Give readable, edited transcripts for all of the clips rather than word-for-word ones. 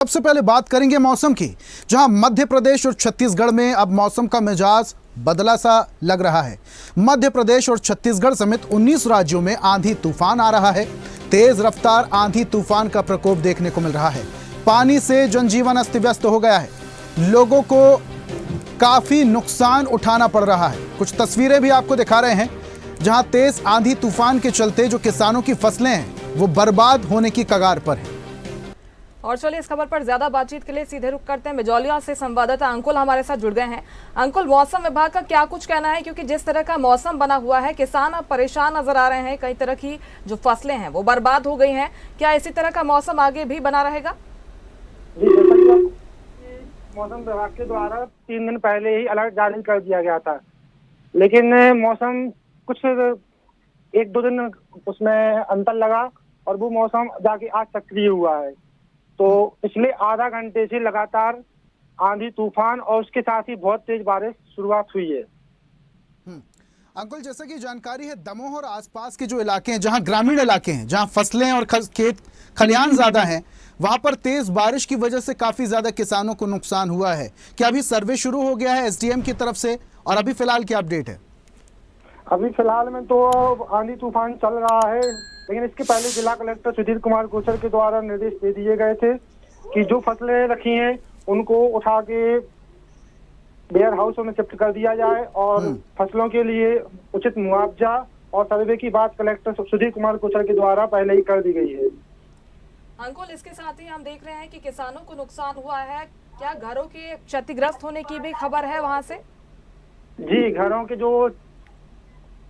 सबसे पहले बात करेंगे मौसम की, जहां मध्य प्रदेश और छत्तीसगढ़ में अब मौसम का मिजाज बदला सा लग रहा है। मध्य प्रदेश और छत्तीसगढ़ समेत 19 राज्यों में आंधी तूफान आ रहा है। तेज रफ्तार आंधी तूफान का प्रकोप देखने को मिल रहा है। पानी से जनजीवन अस्त व्यस्त हो गया है। लोगों को काफी नुकसान उठाना पड़ रहा है। कुछ तस्वीरें भी आपको दिखा रहे हैं, जहां तेज आंधी तूफान के चलते जो किसानों की फसलें हैं वो बर्बाद होने की कगार पर है। और चलिए इस खबर पर ज्यादा बातचीत के लिए सीधे रुख करते हैं। बिजौलिया से संवाददाता अंकुल हमारे साथ जुड़ गए हैं। अंकुल, मौसम विभाग का क्या कुछ कहना है, क्योंकि जिस तरह का मौसम बना हुआ है किसान अब परेशान नजर आ रहे हैं। कई तरह की जो फसलें हैं वो बर्बाद हो गई हैं। क्या इसी तरह का मौसम आगे भी बना रहेगा? जी, जैसा कि मौसम विभाग के द्वारा 3 दिन पहले ही अलर्ट जारी कर दिया गया था, लेकिन मौसम कुछ 1-2 दिन उसमें अंतर लगा और वो मौसम जाके आज सक्रिय हुआ है। तो पिछले आधा घंटे से लगातार आंधी तूफान और उसके साथ ही बहुत तेज बारिश शुरुआत हुई है। अंकुल, जैसा कि जानकारी है, दमोह और आसपास के जो इलाके हैं, जहां ग्रामीण इलाके हैं, जहां फसलें और खेत खलियान ज्यादा हैं, वहां पर तेज बारिश की वजह से काफी ज्यादा किसानों को नुकसान हुआ है। क्या अभी सर्वे शुरू हो गया है एसडीएम की तरफ से, और अभी फिलहाल क्या अपडेट है? अभी फिलहाल में तो आंधी तूफान चल रहा है, लेकिन इसके पहले जिला कलेक्टर सुधीर कुमार गोचर के द्वारा निर्देश दे दिए गए थे कि जो फसलें रखी हैं उनको उठा के वेयर हाउसों में शिफ्ट कर दिया जाए और फसलों के लिए उचित मुआवजा और सर्वे की बात कलेक्टर सुधीर कुमार गोचर के द्वारा पहले ही कर दी गई है। अंकुल, इसके साथ ही हम देख रहे हैं कि किसानों को नुकसान हुआ है। क्या घरों के क्षतिग्रस्त होने की भी खबर है वहां से? जी, घरों के जो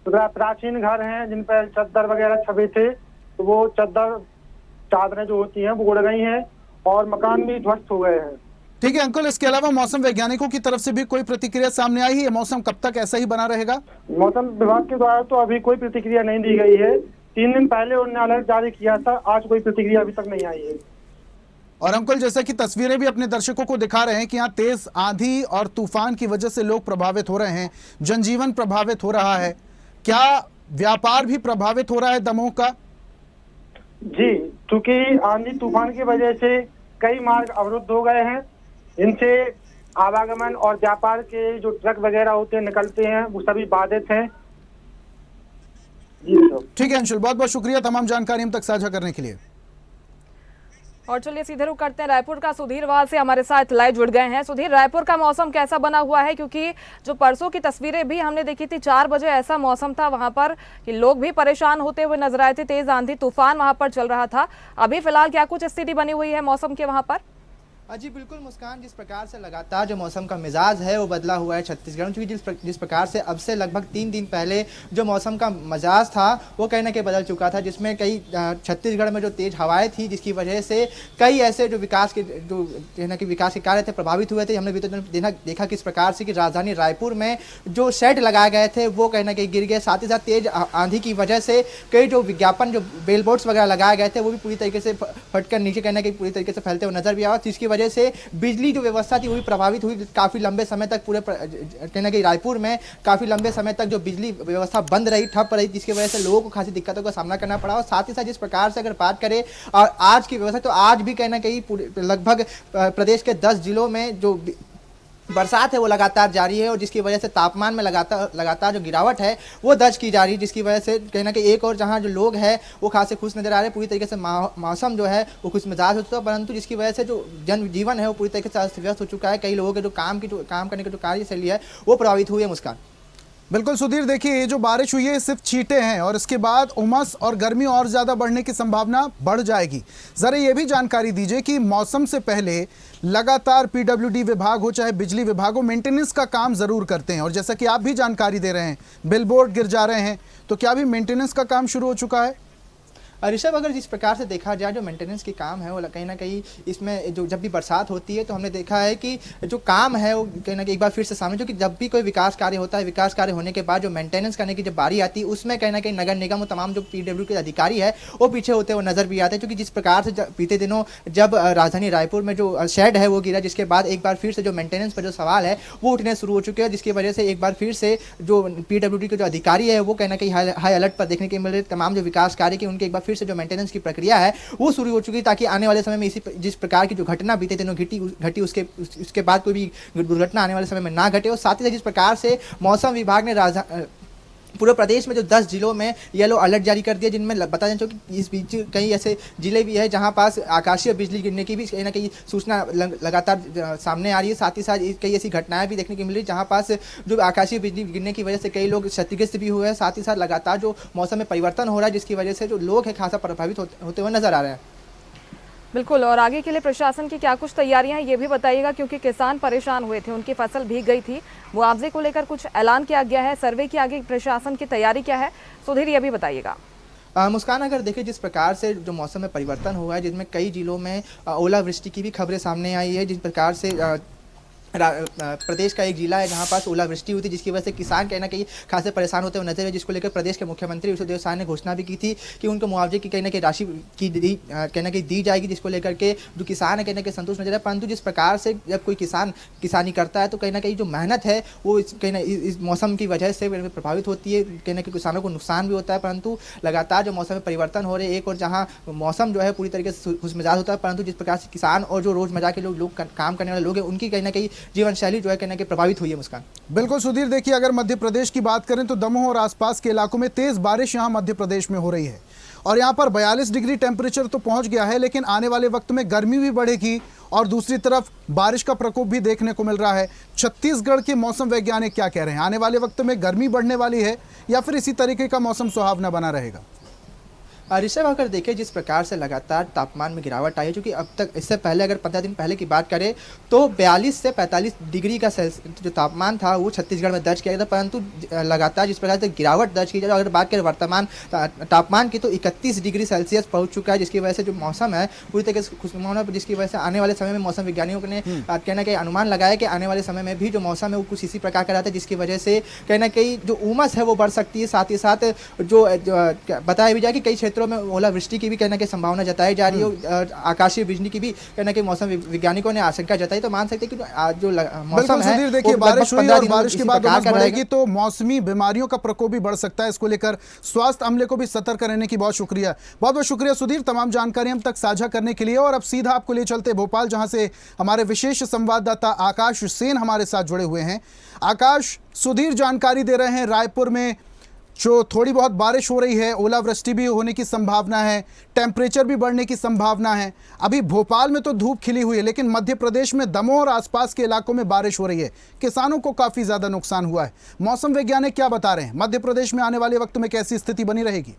प्राचीन घर हैं जिन पर चद्दर वगैरह छपे थे, तो वो चादरें जो होती हैं वो उड़ गई हैं और मकान भी ध्वस्त हो गए हैं। ठीक है अंकुल, इसके अलावा मौसम वैज्ञानिकों की तरफ से भी कोई प्रतिक्रिया सामने आई है? मौसम कब तक ऐसा ही बना रहेगा? मौसम विभाग के द्वारा तो अभी कोई प्रतिक्रिया नहीं दी गई है। 3 दिन पहले उन्होंने अलर्ट जारी किया था, आज कोई प्रतिक्रिया अभी तक नहीं आई है। और अंकुल, जैसा कि तस्वीरें भी अपने दर्शकों को दिखा रहे हैं कि यहाँ तेज आंधी और तूफान की वजह से लोग प्रभावित हो रहे हैं, जनजीवन प्रभावित हो रहा है। क्या व्यापार भी प्रभावित हो रहा है दमोह का? जी, क्योंकि आंधी तूफान की वजह से कई मार्ग अवरुद्ध हो गए हैं, इनसे आवागमन और व्यापार के जो ट्रक वगैरह होते हैं निकलते हैं वो सभी बाधित हैं। जी ठीक है अंशुल, बहुत बहुत शुक्रिया तमाम जानकारी हम तक साझा करने के लिए। और चलिए सीधे रुख करते हैं रायपुर का। सुधीर वहां से हमारे साथ लाइव जुड़ गए हैं। सुधीर, रायपुर का मौसम कैसा बना हुआ है? क्योंकि जो परसों की तस्वीरें भी हमने देखी थी, 4 बजे ऐसा मौसम था वहां पर कि लोग भी परेशान होते हुए नजर आए थे। तेज आंधी तूफान वहां पर चल रहा था। अभी फिलहाल क्या कुछ स्थिति बनी हुई है मौसम के वहां पर? जी बिल्कुल मुस्कान, जिस प्रकार से लगातार जो मौसम का मिजाज है वो बदला हुआ है छत्तीसगढ़ में, क्योंकि जिस प्रकार से अब से लगभग 3 दिन पहले जो मौसम का मिजाज था वो कहीं ना कहीं बदल चुका था, जिसमें कई छत्तीसगढ़ में जो तेज हवाएं थी जिसकी वजह से कई ऐसे जो विकास के कार्य थे प्रभावित हुए थे। हमने भी तो देखा किस प्रकार से कि राजधानी रायपुर में जो शेड लगाए गए थे वो कहीं ना कहीं गिर गए। साथ ही साथ तेज आंधी की वजह से कई जो विज्ञापन जो बेल बोर्ड्स वगैरह लगाए गए थे वो भी पूरी तरीके से फटकर नीचे कहीं ना कहीं पूरी तरीके से फैलते हुए नजर भी आया, जिसकी वजह से बिजली जो व्यवस्था थी वो भी प्रभावित हुई। काफी लंबे समय तक पूरे कहीं ना कहीं रायपुर में काफी लंबे समय तक जो बिजली व्यवस्था बंद रही, ठप रही, जिसकी वजह से लोगों को खासी दिक्कतों का सामना करना पड़ा। और साथ ही साथ जिस प्रकार से अगर बात करें और आज की व्यवस्था, तो आज भी कहीं ना कहीं लगभग प्रदेश के 10 जिलों में जो बरसात है वो लगातार जारी है, और जिसकी वजह से तापमान में लगातार जो गिरावट है वो दर्ज की जा रही है, जिसकी वजह से कहीं ना कहीं एक और जहां जो लोग हैं वो खासे खुश नजर आ रहे हैं। पूरी तरीके से मौसम जो है वो खुश मिजाज हो चुका है, परंतु जिसकी वजह से जो जनजीवन है वो पूरी तरीके से अस्त व्यस्त हो चुका है। कई लोगों के जो काम करने की जो कार्यशैली है वो प्रभावित हुई है। मुस्कान, बिल्कुल सुधीर, देखिए ये जो बारिश हुई है सिर्फ छींटे हैं, और इसके बाद उमस और गर्मी और ज़्यादा बढ़ने की संभावना बढ़ जाएगी। ज़रा ये भी जानकारी दीजिए कि मौसम से पहले लगातार पीडब्ल्यूडी विभाग हो चाहे बिजली विभाग हो, मेंटेनेंस का काम ज़रूर करते हैं, और जैसा कि आप भी जानकारी दे रहे हैं बिलबोर्ड गिर जा रहे हैं, तो क्या अभी मेंटेनेंस का काम शुरू हो चुका है? ऋषभ, अगर जिस प्रकार से देखा जाए जो मेंटेनेंस की काम है वो कहीं ना कहीं इसमें जो जब भी बरसात होती है तो हमने देखा है कि जो काम है वो कहीं ना कहीं एक बार फिर से सामने, जो कि जब भी कोई विकास कार्य होता है, विकास कार्य होने के बाद जो मेंटेनेंस करने की जब बारी आती है उसमें कहीं ना कहीं नगर निगम और तमाम जो पीडब्ल्यू के अधिकारी है वो पीछे होते हुए नजर भी आते हैं। क्योंकि जिस प्रकार से बीते दिनों जब राजधानी रायपुर में जो शेड है वो गिरा, जिसके बाद एक बार फिर से जो मेंटेनेंस पर जो सवाल है वो उठने शुरू हो चुके हैं, जिसकी वजह से एक बार फिर से जो पीडब्ल्यूडी के जो अधिकारी है वो कहीं ना कहीं हाई अलर्ट पर देखने के मिल रहे। तमाम जो विकास कार्य की उनके एक बार फिर से जो मेंटेनेंस की प्रक्रिया है वो शुरू हो चुकी है, ताकि आने वाले समय में इसी जिस प्रकार की जो घटना बीते दिनों घटी उसके बाद कोई भी दुर्घटना आने वाले समय में ना घटे। और साथ ही साथ जिस प्रकार से मौसम विभाग ने पूरे प्रदेश में जो 10 जिलों में येलो अलर्ट जारी कर दिया, जिनमें बता दें कि इस बीच कई ऐसे जिले भी है जहां पास आकाशीय बिजली गिरने की भी कहीं ना कहीं सूचना लगातार सामने आ रही है। साथ ही साथ कई ऐसी घटनाएं भी देखने को मिली जहां पास जो आकाशीय बिजली गिरने की वजह से कई लोग क्षतिग्रस्त भी हुए हैं। साथ ही साथ लगातार जो मौसम में परिवर्तन हो रहा है, जिसकी वजह से जो लोग हैं खासा प्रभावित होते हुए नजर आ रहे हैं। बिल्कुल, और आगे के लिए प्रशासन की क्या कुछ तैयारियां हैं ये भी बताइएगा, क्योंकि किसान परेशान हुए थे, उनकी फसल भीग गई थी। मुआवजे को लेकर कुछ ऐलान किया गया है, सर्वे की आगे प्रशासन की तैयारी क्या है, सुधीर ये भी बताइएगा। मुस्कान, अगर देखें जिस प्रकार से जो मौसम में परिवर्तन हुआ है, जिसमें कई जिलों में ओलावृष्टि की भी खबरें सामने आई है, जिस प्रकार से प्रदेश का एक जिला है जहां पास ओलावृष्टि हुई थी, जिसकी वजह से किसान कहीं ना कहीं खासे परेशान होते हुए नजर है, जिसको लेकर प्रदेश के मुख्यमंत्री विष्णुदेव साय ने घोषणा भी की थी कि उनको मुआवजे की कहीं ना कहीं राशि कहीं ना कहीं दी जाएगी, जिसको लेकर के जो किसान है कहीं ना कहीं संतुष्ट नजर है। परंतु जिस प्रकार से जब कोई किसान किसानी करता है तो कहीं ना कहीं जो मेहनत है वो कहीं ना इस मौसम की वजह से प्रभावित होती है, कहीं ना कहीं किसानों को नुकसान भी होता है। परंतु लगातार जो मौसम में परिवर्तन हो रहे हैं, एक और जहाँ मौसम जो है पूरी तरीके से खुशमिजाज होता है, परंतु जिस प्रकार से किसान और जो रोजमर्रा के लोग काम करने वाले लोग हैं, उनकी कहीं ना कहीं जीवन शैली जो है कहने के प्रभावित हुई है। मुस्कान, बिल्कुल सुधीर, देखिए अगर मध्य प्रदेश की बात करें तो दमोह और आसपास के इलाकों में तेज बारिश यहां मध्य प्रदेश में हो रही है और यहां पर 42 डिग्री टेम्परेचर तो पहुंच गया है, लेकिन आने वाले वक्त में गर्मी भी बढ़ेगी और दूसरी तरफ बारिश का प्रकोप भी देखने को मिल रहा है। छत्तीसगढ़ के मौसम वैज्ञानिक क्या कह रहे हैं, आने वाले वक्त में गर्मी बढ़ने वाली है या फिर इसी तरीके का मौसम सुहावना बना रहेगा? ऋषभ, अगर देखें जिस प्रकार से लगातार तापमान में गिरावट आई है, क्योंकि अब तक इससे पहले अगर 15 दिन पहले की बात करें तो 42 से 45 डिग्री का जो तापमान था वो छत्तीसगढ़ में दर्ज किया गया था, परंतु लगातार जिस प्रकार से गिरावट दर्ज की जाए, अगर बात करें वर्तमान तापमान की तो 31 डिग्री सेल्सियस पहुंच चुका है, जिसकी वजह से जो मौसम है पूरी तरीके से खुशनुमा, जिसकी वजह से आने वाले समय में मौसम वैज्ञानिकों ने कहना कहीं अनुमान लगाया कि आने वाले समय में भी जो मौसम है वो कुछ इसी प्रकार का रहता है, जिसकी वजह से कहीं ना कहीं जो उमस है वो बढ़ सकती है। साथ ही साथ जो बताया भी जाए कि कई क्षेत्रों में ओलावृष्टि की भी कहने की संभावना जताई जा रही है, आकाशीय बिजली की भी कहने के मौसम वैज्ञानिकों ने आशंका जताई। तो मान सकते हैं कि जो मौसम है, देखिए बारिश हुई और बारिश के बाद उमस बढ़ेगी तो मौसमी बीमारियों का प्रकोप भी बढ़ सकता है। इसको लेकर स्वास्थ्य अमले को भी सतर्क रहने की बहुत बहुत शुक्रिया सुधीर, तमाम जानकारी हम तक साझा करने के लिए। और अब सीधा आपको ले चलते भोपाल, जहां से हमारे विशेष संवाददाता आकाश सेन हमारे साथ जुड़े हुए हैं। आकाश, सुधीर जानकारी दे रहे हैं रायपुर में जो थोड़ी बहुत बारिश हो रही है, ओलावृष्टि भी होने की संभावना है, टेम्परेचर भी बढ़ने की संभावना है। अभी भोपाल में तो धूप खिली हुई है, लेकिन मध्य प्रदेश में दमोह और आसपास के इलाकों में बारिश हो रही है, किसानों को काफी ज्यादा नुकसान हुआ है। मौसम वैज्ञानिक क्या बता रहे हैं, मध्य प्रदेश में आने वाले वक्त में कैसी स्थिति बनी रहेगी?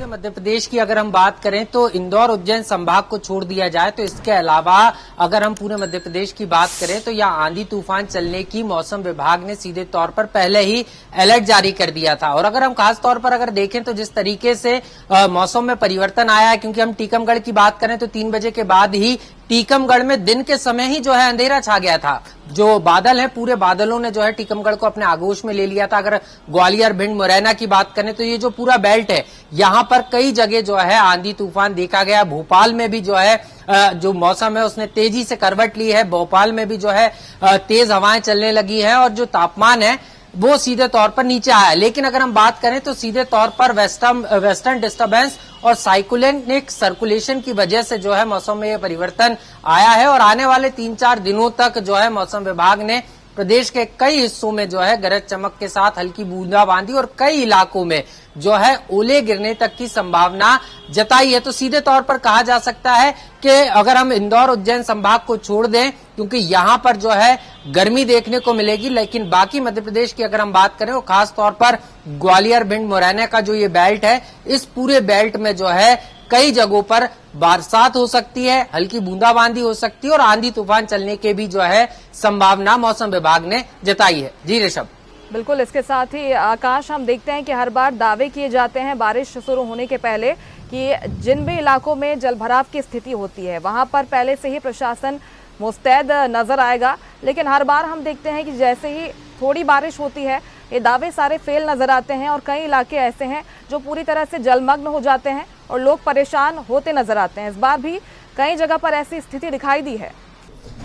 मध्य प्रदेश की अगर हम बात करें तो इंदौर उज्जैन संभाग को छोड़ दिया जाए तो इसके अलावा अगर हम पूरे मध्य प्रदेश की बात करें तो यहाँ आंधी तूफान चलने की मौसम विभाग ने सीधे तौर पर पहले ही अलर्ट जारी कर दिया था। और अगर हम खास तौर पर अगर देखें तो जिस तरीके से मौसम में परिवर्तन आया है, क्योंकि हम टीकमगढ़ की बात करें तो 3 बजे के बाद ही टीकमगढ़ में दिन के समय ही जो है अंधेरा छा गया था। जो बादल है पूरे बादलों ने जो है टीकमगढ़ को अपने आगोश में ले लिया था। अगर ग्वालियर, भिंड, मुरैना की बात करें तो ये जो पूरा बेल्ट है यहाँ पर कई जगह जो है आंधी तूफान देखा गया। भोपाल में भी जो है जो मौसम है उसने तेजी से करवट ली है। भोपाल में भी जो है तेज हवाएं चलने लगी है और जो तापमान है वो सीधे तौर पर नीचे आया है। लेकिन अगर हम बात करें तो सीधे तौर पर वेस्टर्न डिस्टर्बेंस और साइक्लोनिक सर्कुलेशन की वजह से जो है मौसम में यह परिवर्तन आया है और आने वाले 3-4 दिनों तक जो है मौसम विभाग ने प्रदेश के कई हिस्सों में जो है गरज चमक के साथ हल्की बूंदाबांदी और कई इलाकों में जो है ओले गिरने तक की संभावना जताई है। तो सीधे तौर पर कहा जा सकता है कि अगर हम इंदौर उज्जैन संभाग को छोड़ दें, क्योंकि यहां पर जो है गर्मी देखने को मिलेगी, लेकिन बाकी मध्य प्रदेश की अगर हम बात करें वो खास तौर पर ग्वालियर, भिंड, मुरैना का जो ये बेल्ट है, इस पूरे बेल्ट में जो है कई जगहों पर बरसात हो सकती है, हल्की बूंदाबांदी हो सकती है और आंधी तूफान चलने के भी जो है संभावना मौसम विभाग ने जताई है। जी ऋषभ। बिल्कुल, इसके साथ ही आकाश, हम देखते हैं कि हर बार दावे किए जाते हैं बारिश शुरू होने के पहले कि जिन भी इलाकों में जलभराव की स्थिति होती है वहां पर पहले से ही प्रशासन मुस्तैद नजर आएगा, लेकिन हर बार हम देखते हैं कि जैसे ही थोड़ी बारिश होती है ये दावे सारे फेल नजर आते हैं और कई इलाके ऐसे हैं जो पूरी तरह से जलमग्न हो जाते हैं और लोग परेशान होते नजर आते हैं। इस बार भी कई जगह पर ऐसी स्थिति दिखाई दी है।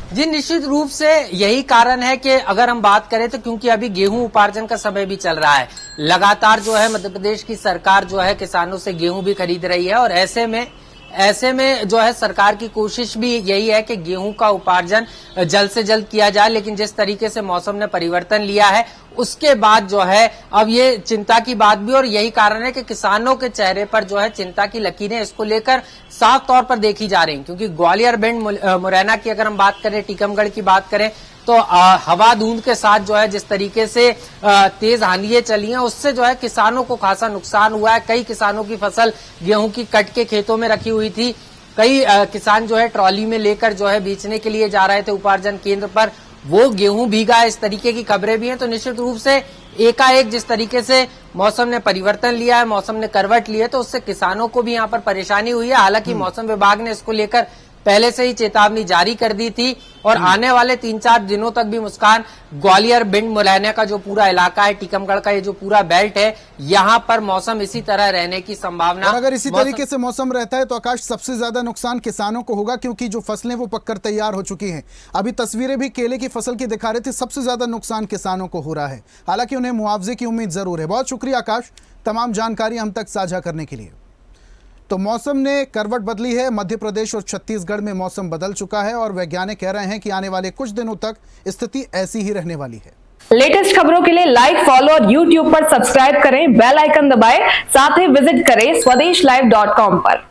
जी निश्चित रूप से यही कारण है कि अगर हम बात करें तो क्योंकि अभी गेहूं उपार्जन का समय भी चल रहा है, लगातार जो है मध्य प्रदेश की सरकार जो है किसानों से गेहूं भी खरीद रही है और ऐसे में जो है सरकार की कोशिश भी यही है कि गेहूं का उपार्जन जल्द से जल्द किया जाए। लेकिन जिस तरीके से मौसम ने परिवर्तन लिया है उसके बाद जो है अब ये चिंता की बात भी, और यही कारण है कि किसानों के चेहरे पर जो है चिंता की लकीरें इसको लेकर साफ तौर पर देखी जा रही हैं। क्योंकि ग्वालियर, भिंड, मुरैना की अगर हम बात करें, टीकमगढ़ की बात करें तो हवा धूंध के साथ जो है जिस तरीके से तेज आंधियां चली हैं उससे जो है किसानों को खासा नुकसान हुआ है। कई किसानों की फसल गेहूं की कट के खेतों में रखी हुई थी, कई किसान जो है ट्रॉली में लेकर जो है बेचने के लिए जा रहे थे उपार्जन केंद्र पर, वो गेहूं भीगा, इस तरीके की खबरें भी हैं। तो निश्चित रूप से एकाएक जिस तरीके से मौसम ने परिवर्तन लिया है, मौसम ने करवट ली है, तो उससे किसानों को भी यहाँ पर परेशानी हुई है। हालांकि मौसम विभाग ने इसको लेकर पहले से ही चेतावनी जारी कर दी थी और आने वाले 3-4 दिनों तक भी मुस्कान, ग्वालियर, भिंड, मुरैना का जो पूरा इलाका है, टीकमगढ़ का ये जो पूरा बेल्ट है, यहाँ पर मौसम इसी तरह रहने की संभावना। और अगर इसी तरीके से मौसम रहता है तो आकाश सबसे ज्यादा नुकसान किसानों को होगा, क्योंकि जो फसलें वो पककर तैयार हो चुकी हैं। अभी तस्वीरें भी केले की फसल की दिखा रहे थे, सबसे ज्यादा नुकसान किसानों को हो रहा है। हालांकि उन्हें मुआवजे की उम्मीद जरूर है। बहुत शुक्रिया आकाश, तमाम जानकारी हम तक साझा करने के लिए। तो मौसम ने करवट बदली है, मध्य प्रदेश और छत्तीसगढ़ में मौसम बदल चुका है और वैज्ञानिक कह रहे हैं कि आने वाले कुछ दिनों तक स्थिति ऐसी ही रहने वाली है। लेटेस्ट खबरों के लिए लाइक, फॉलो और यूट्यूब पर सब्सक्राइब करें, बेल आइकन दबाएं, साथ ही विजिट करें swedeshlive.com पर।